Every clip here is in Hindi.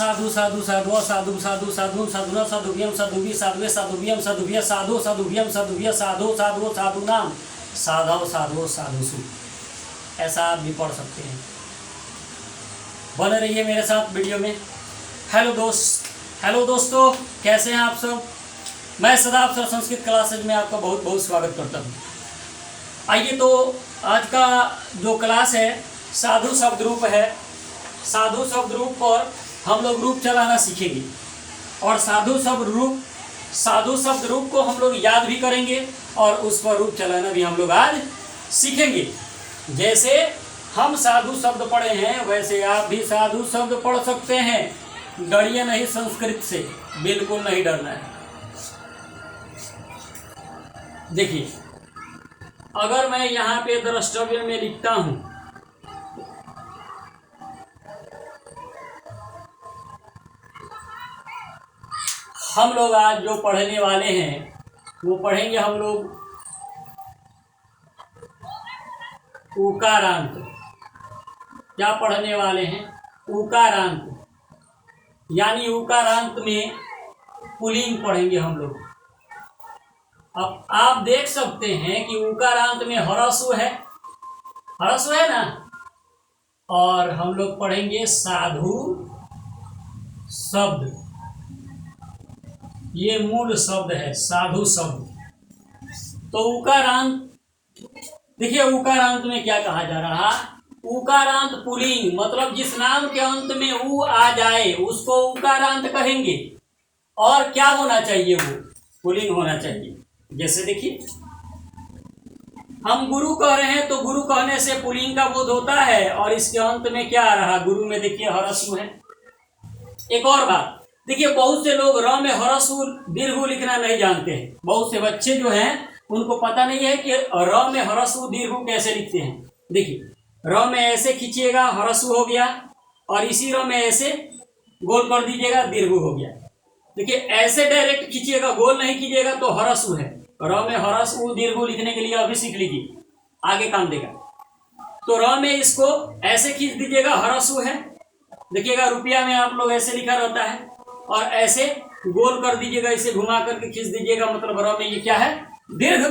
साधु साधु साधु साधु साधु साधु साधुना साधुभ्यम साधुभ्य साधुवे साधुभ्यम साधुभ्य साधु साधुभ्यम साधुभ्य साधु साधु साधुनाम साधव साधु साधुसु, ऐसा आप भी पढ़ सकते हैं। बने रहिए मेरे साथ वीडियो में। हेलो दोस्तों, कैसे हैं आप सब। मैं सदा अवसर संस्कृत क्लासेज में आपका बहुत बहुत स्वागत करता हूँ। आइए तो आज का जो क्लास है साधु शब्द रूप है। साधु शब्द रूप पर हम लोग रूप चलाना सीखेंगे और साधु शब्द रूप को हम लोग याद भी करेंगे और उस पर रूप चलाना भी हम लोग आज सीखेंगे। जैसे हम साधु शब्द पढ़े हैं वैसे आप भी साधु शब्द पढ़ सकते हैं। डरिए नहीं संस्कृत से, बिल्कुल नहीं डरना है। देखिए, अगर मैं यहाँ पे द्रष्टव्य में लिखता हूँ, हम लोग आज जो पढ़ने वाले हैं वो पढ़ेंगे हम लोग उकारांत। क्या पढ़ने वाले हैं? उकारांत, यानी उकारांत में पुल्लिंग पढ़ेंगे हम लोग। अब आप देख सकते हैं कि उकारांत में ह्रस्व है ना, और हम लोग पढ़ेंगे साधु शब्द। ये मूल शब्द है साधु शब्द। तो उकारांत, देखिए उकारांत में क्या कहा जा रहा है। उकारांत पुल्लिंग, मतलब जिस नाम के अंत में उ आ जाए उसको उकारांत कहेंगे। और क्या होना चाहिए? वो पुल्लिंग होना चाहिए। जैसे देखिए, हम गुरु कह रहे हैं तो गुरु कहने से पुल्लिंग का बोध होता है और इसके अंत में क्या आ रहा? गुरु में देखिए ह्रस्व है। एक और बात देखिए, बहुत से लोग र में ह्रस्व दीर्घ लिखना नहीं जानते हैं। बहुत से बच्चे जो हैं उनको पता नहीं है कि र में ह्रस्व दीर्घ कैसे लिखते हैं। देखिए, र में ऐसे खींचिएगा ह्रस्व हो गया, और इसी र में ऐसे गोल कर दीजिएगा दीर्घ हो गया। देखिए, ऐसे डायरेक्ट खींचिएगा, गोल नहीं कीजिएगा तो ह्रस्व है। र में ह्रस्व दीर्घ लिखने के लिए अभी सीख लीजिए, आगे काम देगा। तो र में इसको ऐसे खींच दीजिएगा, ह्रस्व है। देखिएगा रुपया में आप लोग ऐसे लिखा रहता है, और ऐसे गोल कर दीजिएगा, इसे घुमा करके खींच दीजिएगा, मतलब र में ये क्या है? दीर्घ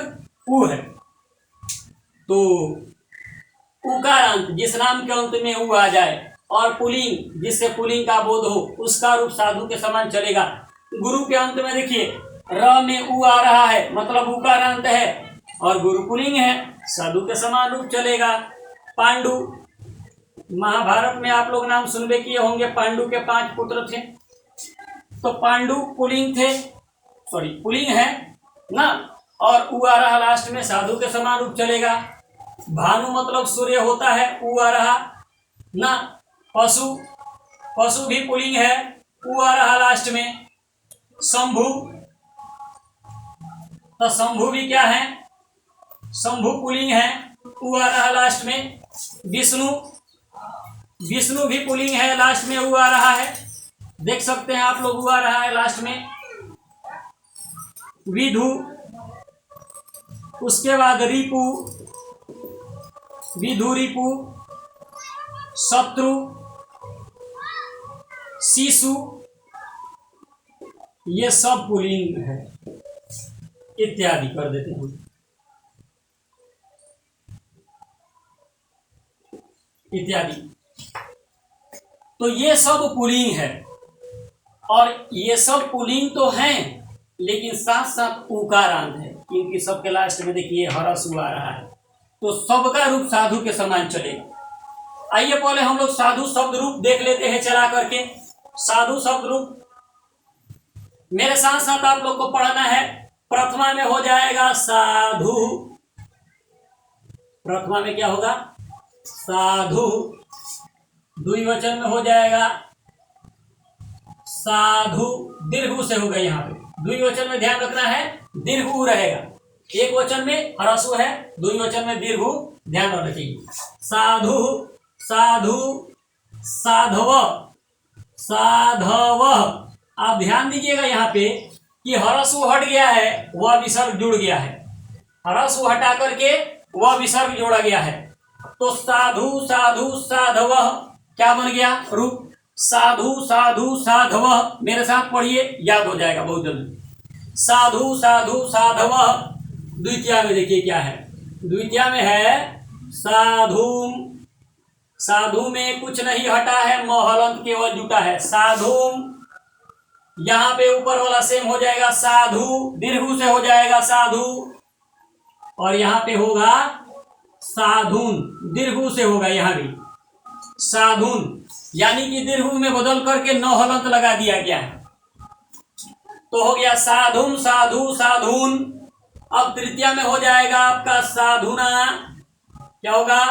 उ है। तो उकारांत, जिस नाम के अंत में उ आ जाए, और पुल्लिंग, जिससे पुल्लिंग का बोध हो, उसका रूप साधु के समान चलेगा। गुरु के अंत में देखिए र में उ आ रहा है, मतलब उकारांत है, और गुरु पुल्लिंग है, साधु के समान रूप चलेगा। पांडु, महाभारत में आप लोग नाम सुनबे किए होंगे। पांडु के 5 पुत्र थे, तो पांडु पुल्लिंग है ना, और उ आ रहा लास्ट में, साधु के समान रूप चलेगा। भानु मतलब सूर्य होता है, उ आ रहा ना। पशु भी पुल्लिंग है, उ आ रहा लास्ट में। शंभु, तो शंभु भी क्या है? शंभु पुल्लिंग है, उ आ रहा लास्ट में। विष्णु भी पुल्लिंग है, लास्ट में उ आ रहा है। देख सकते हैं आप लोग, उ आ रहा है लास्ट में। विधु, उसके बाद रिपु, विधु रिपु, शत्रु, शिशु, ये सब पुल्लिंग है। इत्यादि कर देते हैं, इत्यादि। तो ये सब पुल्लिंग है, और ये सब पुल्लिंग तो हैं, लेकिन साथ साथ उकारांत है, क्योंकि सबके लास्ट में देखिए ह्रस्व आ रहा है। तो सबका रूप साधु के समान चलेगा। आइए पहले हम लोग साधु शब्द रूप देख लेते हैं चला करके। साधु शब्द रूप मेरे साथ साथ आप लोग को पढ़ना है। प्रथमा में हो जाएगा साधु। प्रथमा में क्या होगा? साधु। द्विवचन में हो जाएगा साधु, दीर्घ से होगा। यहाँ पे द्विवचन में ध्यान रखना है, दीर्घ उ रहेगा। एक वचन में ह्रस्व है, द्विवचन में दीर्घ ध्यान रखना चाहिए। साधु, साधु, साधव, साधव। आप ध्यान दीजिएगा यहाँ पे कि ह्रस्व हट गया है, वह विसर्ग जुड़ गया है। ह्रस्व हटा करके वह विसर्ग जोड़ा गया है। तो साधु, साधु, साधव क्या बन गया? रूप। साधु साधु साधव, मेरे साथ पढ़िए, याद हो जाएगा बहुत जल्दी। साधु साधु साधव। द्वितीया में देखिए क्या है, द्वितीया में है साधु। साधु में कुछ नहीं हटा है, म हलंत केवल जुटा है, साधु। यहाँ पे ऊपर वाला सेम हो जाएगा साधु, दीर्घ से हो जाएगा साधु, और यहाँ पे होगा साधुन, दीर्घ से होगा यहाँ भी साधुन, यानी कि दीर्घ में बदल करके न हलंत लगा दिया गया है, तो हो गया साधुन साधु साधुन। अब तृतीया में हो जाएगा आपका साधुना, क्या होगा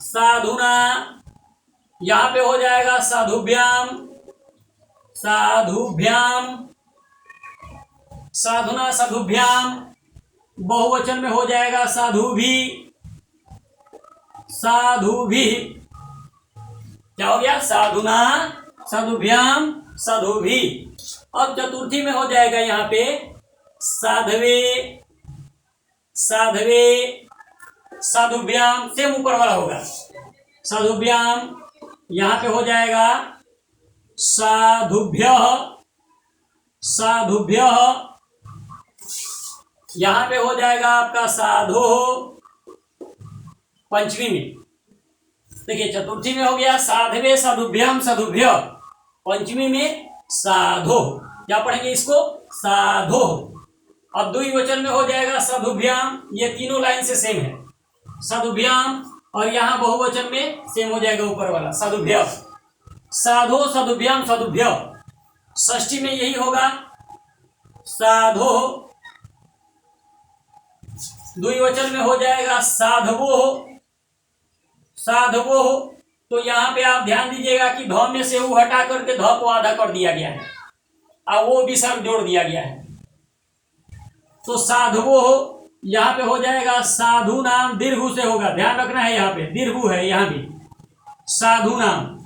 साधुना, यहाँ पे हो जाएगा साधुभ्याम, साधुभ्याम, साधुना साधुभ्याम। बहुवचन में हो जाएगा साधु भी, साधु भी, क्या हो गया साधुना साधुभ्याम साधु भी। अब चतुर्थी में हो जाएगा यहाँ पे साधवे, साधवे, साधुभ्याम, सेम ऊपर वाला होगा साधुभ्याम, यहाँ पे हो जाएगा साधुभ्य, साधुभ्य, यहाँ पे हो जाएगा आपका साधो। पंचमी में देखिए, चतुर्थी में हो गया साधवे साधुभ्याम साधुभ्य, पंचमी में साधो, क्या पढ़ेंगे इसको साधो। अब द्विवचन में हो जाएगा साधुभ्याम, ये तीनों लाइन से सेम है साधुभ्याम, और यहाँ बहुवचन में सेम हो जाएगा ऊपर वाला साधुभ्य, साधो साधुभ्याम साधुभ्य। षष्ठी में यही होगा साधो, द्विवचन में हो जाएगा साधवो, साधवो। तो यहाँ पे आप ध्यान दीजिएगा कि ध में से ऊ हटा करके ध को आधा कर दिया गया है और वो विसर्ग जोड़ दिया गया है, तो साधवो यहाँ पे हो जाएगा साधु नाम, दीर्घ से होगा, ध्यान रखना है, यहाँ पे दीर्घ है, यहाँ भी साधु नाम,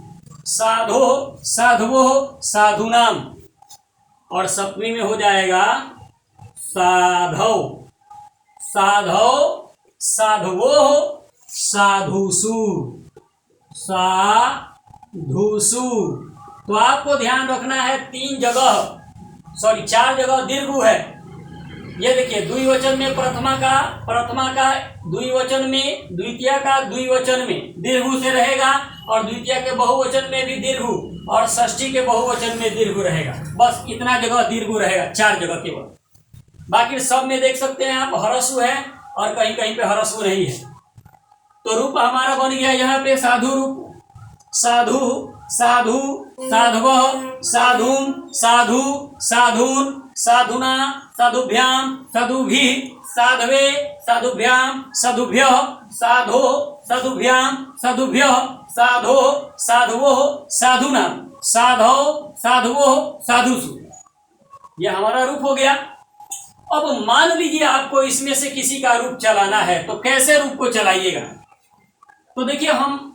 साधो साधवो साधु नाम। और सप्तमी में हो जाएगा साधव, साधव साधवो साधुसु, साधुसु। तो आपको ध्यान रखना है 4 जगह दीर्घ है। ये देखिए, द्विवचन में प्रथमा का द्विवचन में, द्वितीय का द्विवचन में दीर्घ से रहेगा, और द्वितीय के बहुवचन में भी दीर्घ, और षष्ठी के बहुवचन में दीर्घ रहेगा। बस इतना जगह दीर्घ रहेगा, 4 जगह केवल। बाकी सब में देख सकते हैं आप ह्रस्व है, और कहीं कहीं पे ह्रस्व नहीं है। तो रूप हमारा बन गया यहाँ पे साधु रूप, साधु साधु साधव साधुम साधु साधुन साधुना साधुभ्याम साधुभि साधवे साधुभ्याम साधुभ्य साधो साधुभ्याम साधुभ्य साधो साधवो साधुना साधो साधवो साधुसु। ये हमारा रूप हो गया। अब मान लीजिए आपको इसमें से किसी का रूप चलाना है, तो कैसे रूप को चलाइएगा? तो देखिए, हम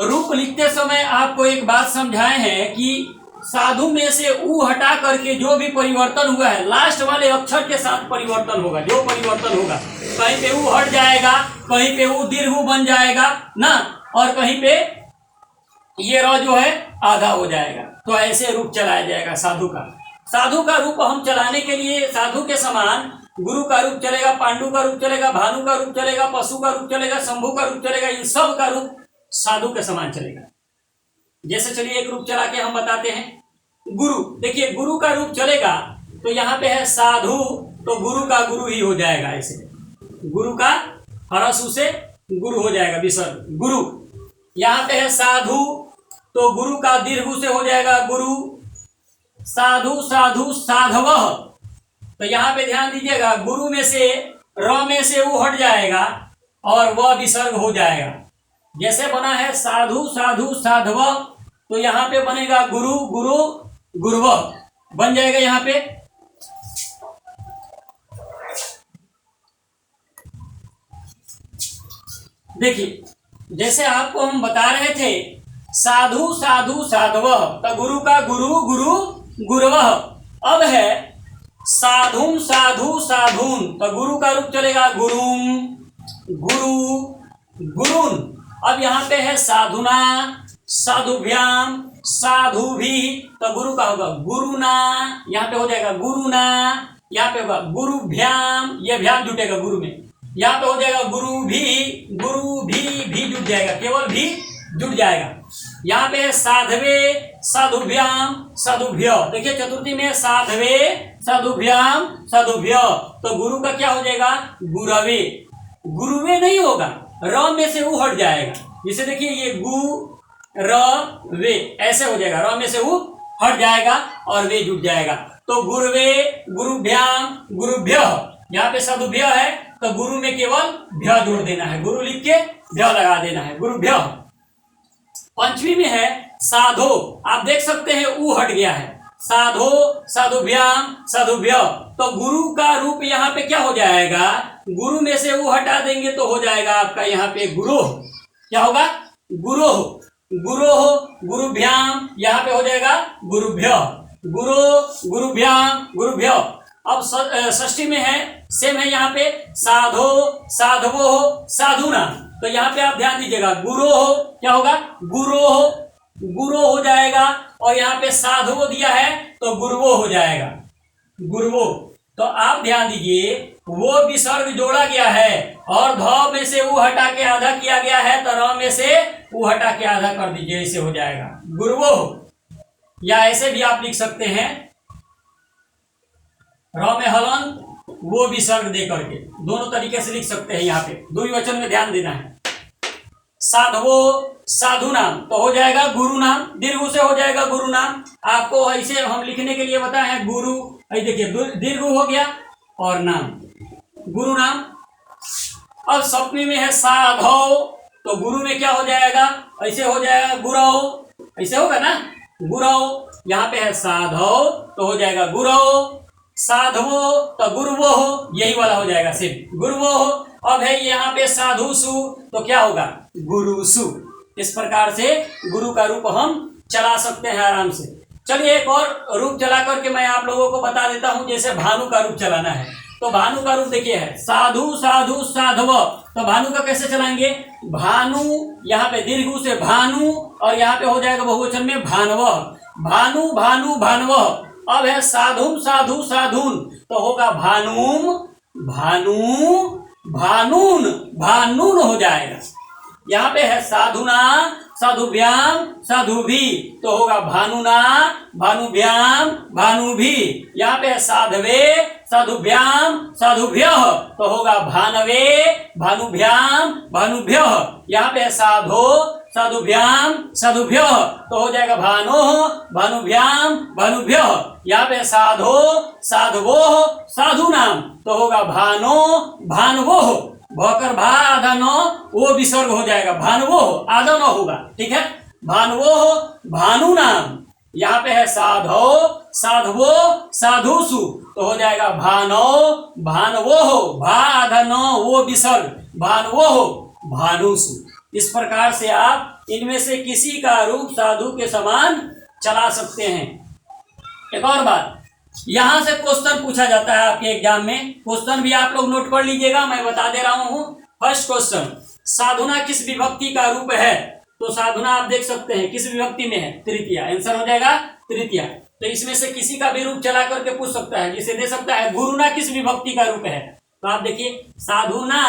रूप लिखते समय आपको एक बात समझाए हैं कि साधु में से ऊ हटा करके जो भी परिवर्तन हुआ है, लास्ट वाले अक्षर के साथ परिवर्तन होगा। जो परिवर्तन होगा, कहीं पे ऊ हट जाएगा, कहीं पे ऊ दीर्घ बन जाएगा ना, और कहीं पे ये र जो है आधा हो जाएगा। तो ऐसे रूप चलाया जाएगा साधु का। साधु का रूप हम चलाने के लिए साधु के समान गुरु का रूप चलेगा, पांडु का रूप चलेगा, भानु का रूप चलेगा, पशु का रूप चलेगा, शंभु का रूप चलेगा, इन सब का रूप साधु के समान चलेगा। जैसे चलिए एक रूप चला के हम बताते हैं। गुरु, देखिए गुरु का रूप चलेगा तो यहाँ पे है साधु, तो गुरु का गुरु ही हो जाएगा। ऐसे गुरु का हरसु से गुरु हो जाएगा, विसर्ग गुरु। यहाँ पे है साधु, तो गुरु का दीर्घ से हो जाएगा गुरु। साधु साधु साधव, तो यहाँ पे ध्यान दीजिएगा, गुरु में से र में से वो हट जाएगा और वह विसर्ग हो जाएगा। जैसे बना है साधु साधु साधव, तो यहाँ पे बनेगा गुरु गुरु गुरुव बन जाएगा। यहाँ पे देखिए, जैसे आपको हम बता रहे थे साधु साधु साधव, तो गुरु का गुरु गुरु गुरुव। अब है साधुम साधु साधुन, तो गुरु का रूप चलेगा गुरुम गुरु गुरुन। अब यहाँ पे है साधुना साधुभ्याम, साधु भी, तो गुरु का होगा गुरुना, यहाँ पे हो जाएगा गुरुना, यहाँ पे होगा गुरुभ्याम, ये भ्याम जुटेगा गुरु में, यहाँ पे हो जाएगा गुरु भी जुट जाएगा, केवल भी जुट जाएगा। यहाँ पे साधवे, साधुभ्याम, साधुभ्य, देखिए चतुर्थी में साधवे, साधुभ्याम, साधुभ्य, तो गुरु का क्या हो जाएगा गुरवे, गुरुवे नहीं होगा, र में से ऊ हट जाएगा, जिसे देखिए ये गु र वे ऐसे हो जाएगा, र में से ऊ हट जाएगा और वे जुट जाएगा, तो गुरुवे, गुरुभ्याम, गुरुभ्य, यहाँ पे साधुभ्य है तो गुरु में केवल भ्य जोड़ देना है, गुरु लिख के भ्य लगा देना है, गुरुभ्य। पंचमी में है साधो, आप देख सकते हैं ऊ हट गया है, साधो, साधुभ्याम, साधुभ्य, तो गुरु का रूप यहाँ पे क्या हो जाएगा, गुरु में से ऊ हटा देंगे तो हो जाएगा आपका यहाँ पे गुरु, क्या होगा गुरु, गुरु गुरुभ्याम, यहाँ पे हो जाएगा गुरुभ्य, गुरु गुरुभ्याम, गुरुभ्य। अब षष्ठी में है सेम है, यहाँ पे साधो, साधवो, साधुना, तो यहाँ पे आप ध्यान दीजिएगा गुरु हो, क्या होगा गुरु हो, गुरु हो जाएगा, और यहाँ पे साधुवो दिया है तो गुरुवो हो जाएगा, गुरुवो, तो आप ध्यान दीजिए वो विसर्ग जोड़ा गया है और ध में से ऊ हटा के आधा किया गया है, तो र में से ऊ हटा के आधा कर दीजिए, ऐसे हो जाएगा गुरुवो, या ऐसे भी आप लिख सकते हैं र में हलंत वो विसर्ग दे करके, दोनों तरीके से लिख सकते हैं, यहाँ पे द्विवचन में ध्यान देना है। साधवो, साधु नाम, तो हो जाएगा गुरु नाम, दीर्घ से हो जाएगा गुरु नाम, आपको ऐसे हम लिखने के लिए बताए हैं गुरु, देखिए दीर्घ हो गया और नाम गुरु नाम। अब सप्तमी में है साधव, तो गुरु में क्या हो जाएगा, ऐसे हो जाएगा गुरव, ऐसे होगा ना गुरव, यहाँ पे है साधव तो हो जाएगा गुरव, साधवो तो गुरुवो हो, यही वाला हो जाएगा सिर्फ गुरुवो हो। अब है यहाँ पे साधुसु, तो क्या होगा गुरुसु। इस प्रकार से गुरु का रूप हम चला सकते हैं आराम से। चलिए एक और रूप चला करके मैं आप लोगों को बता देता हूँ, जैसे भानु का रूप चलाना है, तो भानु का रूप देखिए है साधु, साधु, साधव, तो भानु का कैसे चलाएंगे, भानु यहाँ पे दीर्घ से भानु, और यहाँ पे हो जाएगा बहुवचन में भानव, भानु भानु भानव। अब है साधुम, साधु, साधुन, तो होगा भानुम, भानु, भानुन, भानुन हो जाएगा। यहाँ पे है साधुना, साधुभ्याम, साधुभी, तो होगा भानुना, भानुभ्याम, भानुभी। यहाँ पे है साधवे, साधुभ्याम, साधुभ्य, तो होगा भानवे, भानुभ्याम, भानुभ्य। यहाँ पे है साधो, साधुभ्याम, साधुभ्य, तो हो जाएगा भानो, भानुभ्याम, भानुभ्य। यहाँ पे साधो, साधवो, साधु नाम, तो होगा भानो, भानवो, भकर भा आधा न वो विसर्ग हो जाएगा, भानवो आधा न होगा, ठीक है, भानवो भानु नाम। यहाँ पे है साधो, साधवो, साधुसु, तो हो जाएगा भानो, भानवो, भा आधा न वो विसर्ग, भानवो, भानुसु। इस प्रकार से आप इनमें से किसी का रूप साधु के समान चला सकते हैं। एक और बात, यहां से क्वेश्चन पूछा जाता है आपके एग्जाम में, क्वेश्चन भी आप लोग नोट कर लीजिएगा, मैं बता दे रहा हूं। फर्स्ट क्वेश्चन, साधुना किस विभक्ति का रूप है, तो साधुना आप देख सकते हैं किस विभक्ति में है, तृतीया, आंसर हो जाएगा तृतीया। तो इसमें से किसी का भी रूप चला करके पूछ सकता है, जिसे दे सकता है गुरुना किस विभक्ति का रूप है, तो आप देखिए साधुना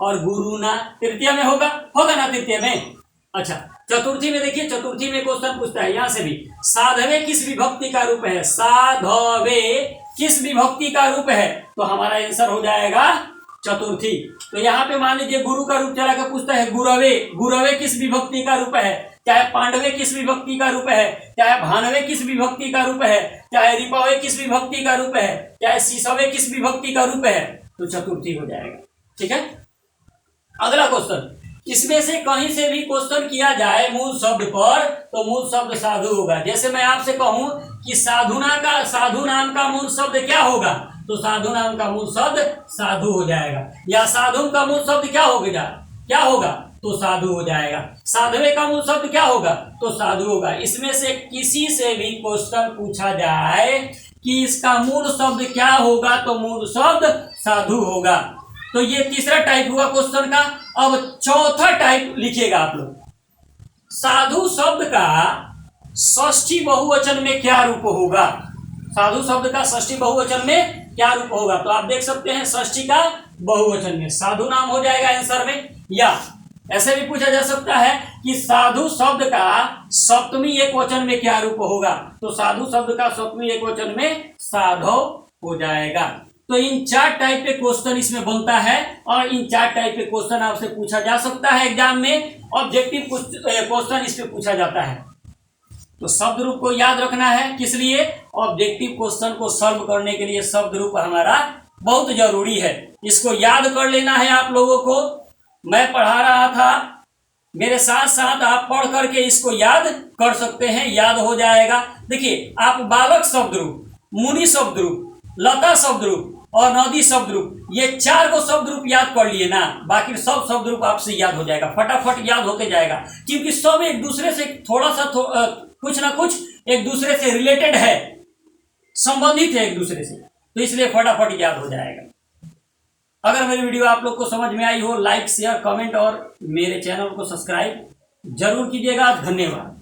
और गुरुना तृतीया में होगा, होगा ना तृतीया में। अच्छा चतुर्थी में देखिए, चतुर्थी में क्वेश्चन पूछता है यहाँ से भी, साधवे किस विभक्ति का रूप है, साधवे किस विभक्ति का रूप है, तो हमारा आंसर हो जाएगा चतुर्थी। तो यहाँ पे मान लीजिए गुरु का रूप चला कर पूछता है गुरवे, गुरवे किस विभक्ति का रूप है, चाहे पांडवे किस विभक्ति का रूप है, चाहे भानवे किस विभक्ति का रूप है, चाहे रिपवे किस विभक्ति का रूप है, चाहे सीसवे किस विभक्ति का रूप है, तो चतुर्थी हो जाएगा, ठीक है। अगला क्वेश्चन, इसमें से कहीं से भी क्वेश्चन किया जाए मूल शब्द पर, तो मूल शब्द साधु होगा। जैसे मैं आपसे कहूं कि साधुना का, साधु नाम का मूल शब्द क्या होगा, तो साधु नाम का मूल शब्द साधु हो जाएगा, या साधु का मूल शब्द क्या होगा, क्या होगा, तो साधु हो जाएगा। साधवे का मूल शब्द क्या होगा, तो साधु होगा। इसमें से किसी से भी क्वेश्चन पूछा जाए कि इसका मूल शब्द क्या होगा, तो मूल शब्द साधु होगा। तो ये तीसरा टाइप हुआ क्वेश्चन का। अब चौथा टाइप लिखिएगा आप लोग, साधु शब्द का षष्ठी बहुवचन में क्या रूप होगा? साधु शब्द का षष्ठी बहुवचन में क्या रूप होगा? तो आप देख सकते हैं षष्ठी का बहुवचन में साधु नाम हो जाएगा आंसर में, या ऐसे भी पूछा जा सकता है कि साधु शब्द का सप्तमी एक वचन में क्या रूप होगा? तो साधु शब्द का सप्तमी एक वचन में साधव हो जाएगा। तो इन 4 टाइप के क्वेश्चन इसमें बनता है और इन 4 टाइप के क्वेश्चन आपसे पूछा जा सकता है एग्जाम में। ऑब्जेक्टिव क्वेश्चन इस पे पूछा जाता है। तो शब्द रूप को याद रखना है, किस लिए? ऑब्जेक्टिव क्वेश्चन को सॉल्व करने के लिए शब्द रूप हमारा बहुत जरूरी है। इसको याद कर लेना है आप लोगों को। मैं पढ़ा रहा था, मेरे साथ साथ आप पढ़ करके इसको याद कर सकते हैं, याद हो जाएगा। देखिए, आप बालक शब्द रूप, मुनि शब्द रूप, लता शब्द रूप और नदी शब्द रूप, ये 4 को शब्द रूप याद कर लिए ना, बाकी सब शब्द रूप आपसे याद हो जाएगा, फटाफट याद होते जाएगा, क्योंकि सब एक दूसरे से थोड़ा सा कुछ ना कुछ एक दूसरे से रिलेटेड है, संबंधित है एक दूसरे से, तो इसलिए फटाफट याद हो जाएगा। अगर मेरी वीडियो आप लोग को समझ में आई हो, लाइक शेयर कमेंट और मेरे चैनल को सब्सक्राइब जरूर कीजिएगा। धन्यवाद।